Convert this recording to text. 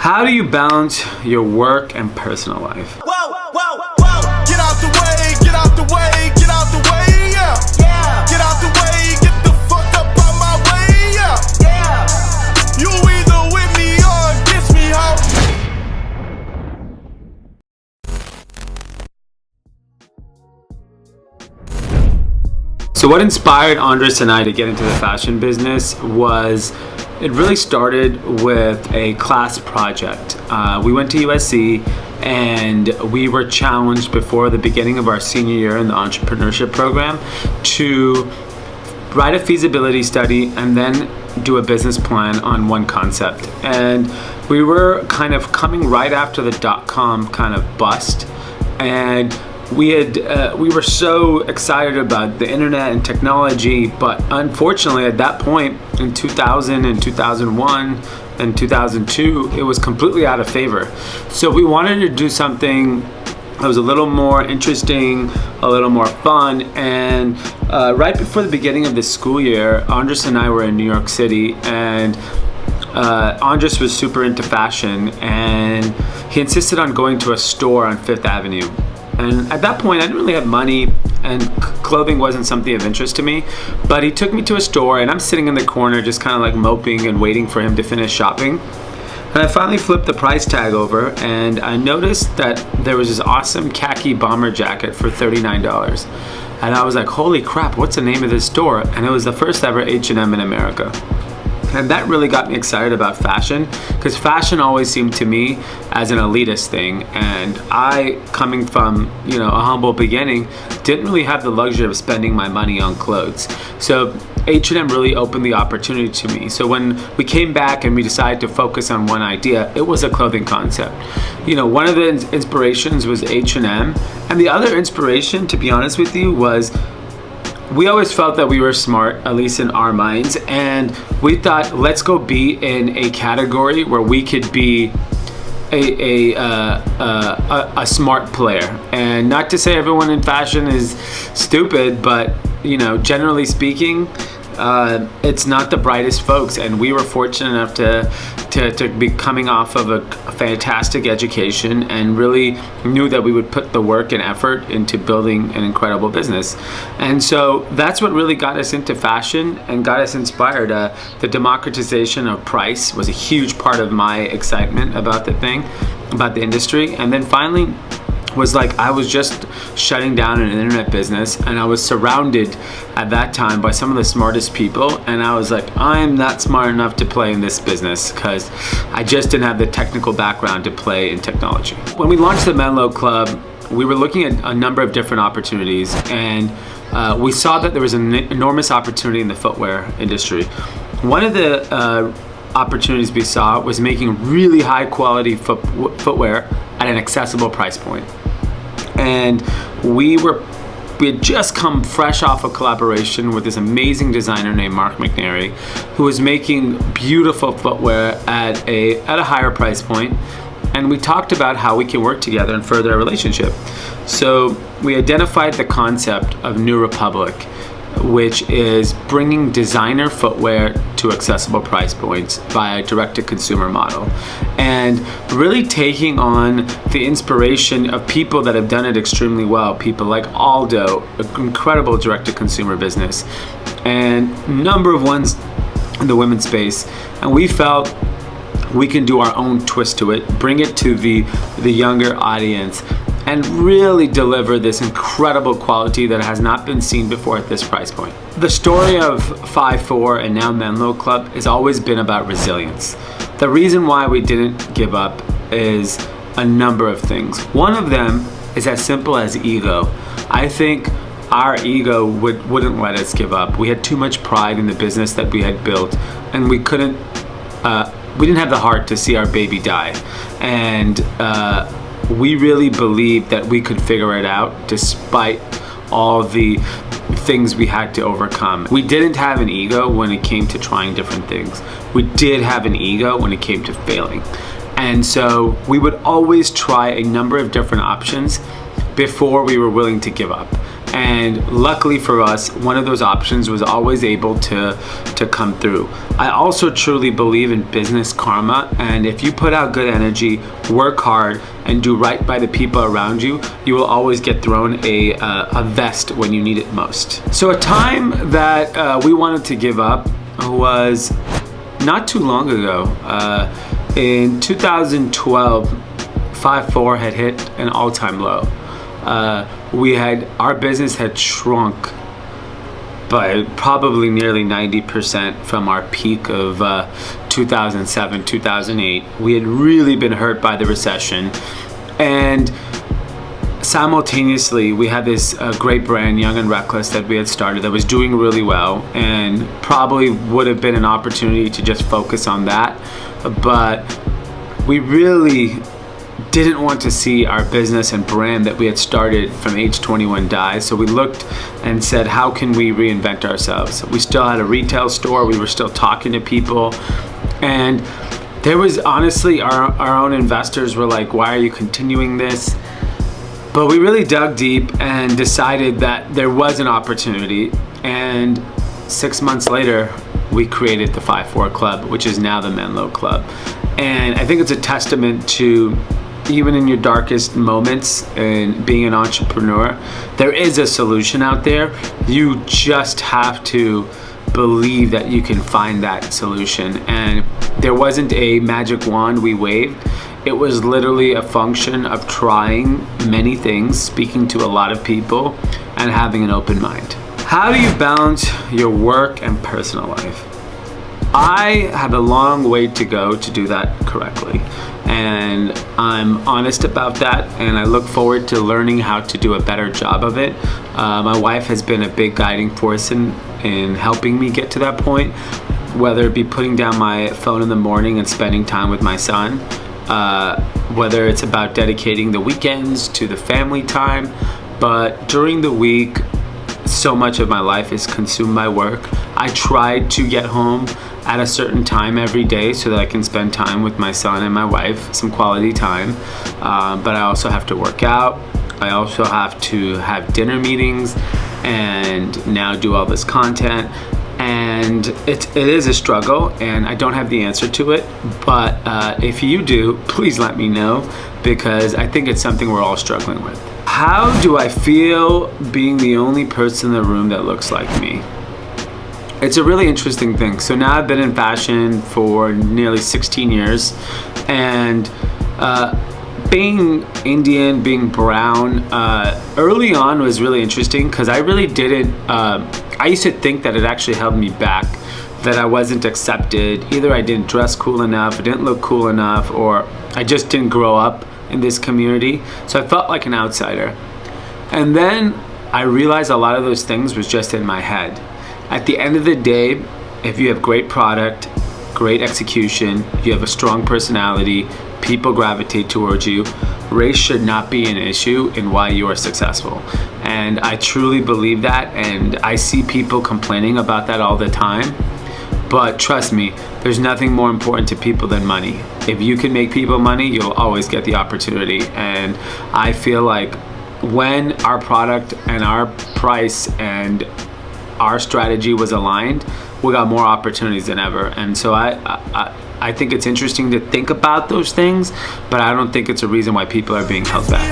How do you balance your work and personal life? Whoa, whoa, whoa. Get out the way, get out the way, get out the way, yeah. Yeah. Get out the way, get the fuck up out my way, yeah. Yeah. You either with me or against me, ho. So what inspired Andres and I to get into the fashion business was, it really started with a class project. We went to USC and we were challenged before the beginning of our senior year in the entrepreneurship program to write a feasibility study and then do a business plan on one concept. And we were kind of coming right after the dot-com kind of bust, and we were so excited about the internet and technology, but unfortunately at that point in 2000 and 2001 and 2002, it was completely out of favor. So we wanted to do something that was a little more interesting, a little more fun, and right before the beginning of the school year, Andres and I were in New York City, and Andres was super into fashion, and he insisted on going to a store on Fifth Avenue. And at that point, I didn't really have money, and clothing wasn't something of interest to me. But he took me to a store, and I'm sitting in the corner just kind of like moping and waiting for him to finish shopping. And I finally flipped the price tag over, and I noticed that there was this awesome khaki bomber jacket for $39. And I was like, holy crap, what's the name of this store? And it was the first ever H&M in America. And that really got me excited about fashion, because fashion always seemed to me as an elitist thing, and I, coming from a humble beginning, didn't really have the luxury of spending my money on clothes. So H&M really opened the opportunity to me. So when we came back and we decided to focus on one idea, it was a clothing concept. One of the inspirations was H&M, and the other inspiration, to be honest with you, was we always felt that we were smart, at least in our minds, and we thought, let's go be in a category where we could be a smart player. And not to say everyone in fashion is stupid, but generally speaking, it's not the brightest folks, and we were fortunate enough to be coming off of a fantastic education and really knew that we would put the work and effort into building an incredible business. And so that's what really got us into fashion and got us inspired. The democratization of price was a huge part of my excitement about the industry. And then finally was like, I was just shutting down an internet business, and I was surrounded at that time by some of the smartest people, and I was like, I'm not smart enough to play in this business because I just didn't have the technical background to play in technology. When we launched the Menlo Club, we were looking at a number of different opportunities, and we saw that there was an enormous opportunity in the footwear industry. One of the opportunities we saw was making really high quality footwear at an accessible price point. And we had just come fresh off a collaboration with this amazing designer named Mark McNary, who was making beautiful footwear at a higher price point. And we talked about how we can work together and further our relationship. So we identified the concept of New Republic, which is bringing designer footwear to accessible price points via a direct-to-consumer model, and really taking on the inspiration of people that have done it extremely well, people like Aldo, an incredible direct-to-consumer business, and a number of ones in the women's space. And we felt we can do our own twist to it, bring it to the younger audience, and really deliver this incredible quality that has not been seen before at this price point. The story of 5'4" and now Menlo Club has always been about resilience. The reason why we didn't give up is a number of things. One of them is as simple as ego. I think our ego wouldn't let us give up. We had too much pride in the business that we had built, and we didn't have the heart to see our baby die. And we really believed that we could figure it out despite all the things we had to overcome. We didn't have an ego when it came to trying different things. We did have an ego when it came to failing. And so we would always try a number of different options before we were willing to give up. And luckily for us, one of those options was always able to come through. I also truly believe in business karma, and if you put out good energy, work hard, and do right by the people around you, you will always get thrown a vest when you need it most. So a time that we wanted to give up was not too long ago. In 2012, 5-4 had hit an all-time low. Our business had shrunk by probably nearly 90% from our peak of 2007, 2008. We had really been hurt by the recession, and simultaneously we had this great brand, Young and Reckless, that we had started that was doing really well, and probably would have been an opportunity to just focus on that, but we really didn't want to see our business and brand that we had started from age 21 die. So we looked and said, how can we reinvent ourselves? We still had a retail store, we were still talking to people, and there was honestly, our own investors were like, why are you continuing this? But we really dug deep and decided that there was an opportunity, and 6 months later we created the 5-4 Club, which is now the Menlo Club. And I think it's a testament to, even in your darkest moments and being an entrepreneur, there is a solution out there. You just have to believe that you can find that solution. And there wasn't a magic wand we waved. It was literally a function of trying many things, speaking to a lot of people, and having an open mind. How do you balance your work and personal life? I have a long way to go to do that correctly, and I'm honest about that, and I look forward to learning how to do a better job of it. My wife has been a big guiding force in helping me get to that point, whether it be putting down my phone in the morning and spending time with my son, whether it's about dedicating the weekends to the family time. But during the week, so much of my life is consumed by work. I try to get home at a certain time every day so that I can spend time with my son and my wife, some quality time. But I also have to work out. I also have to have dinner meetings and now do all this content. And it is a struggle, and I don't have the answer to it. But if you do, please let me know, because I think it's something we're all struggling with. How do I feel being the only person in the room that looks like me? It's a really interesting thing. So now I've been in fashion for nearly 16 years, and being Indian, being brown, early on was really interesting because I really didn't, I used to think that it actually held me back, that I wasn't accepted. Either I didn't dress cool enough, I didn't look cool enough, or I just didn't grow up in this community. So I felt like an outsider. And then I realized a lot of those things was just in my head. At the end of the day, if you have great product, great execution, you have a strong personality, people gravitate towards you, race should not be an issue in why you are successful. And I truly believe that, and I see people complaining about that all the time. But trust me, there's nothing more important to people than money. If you can make people money, you'll always get the opportunity. And I feel like when our product and our price and our strategy was aligned, we got more opportunities than ever. And so I think it's interesting to think about those things, but I don't think it's a reason why people are being held back.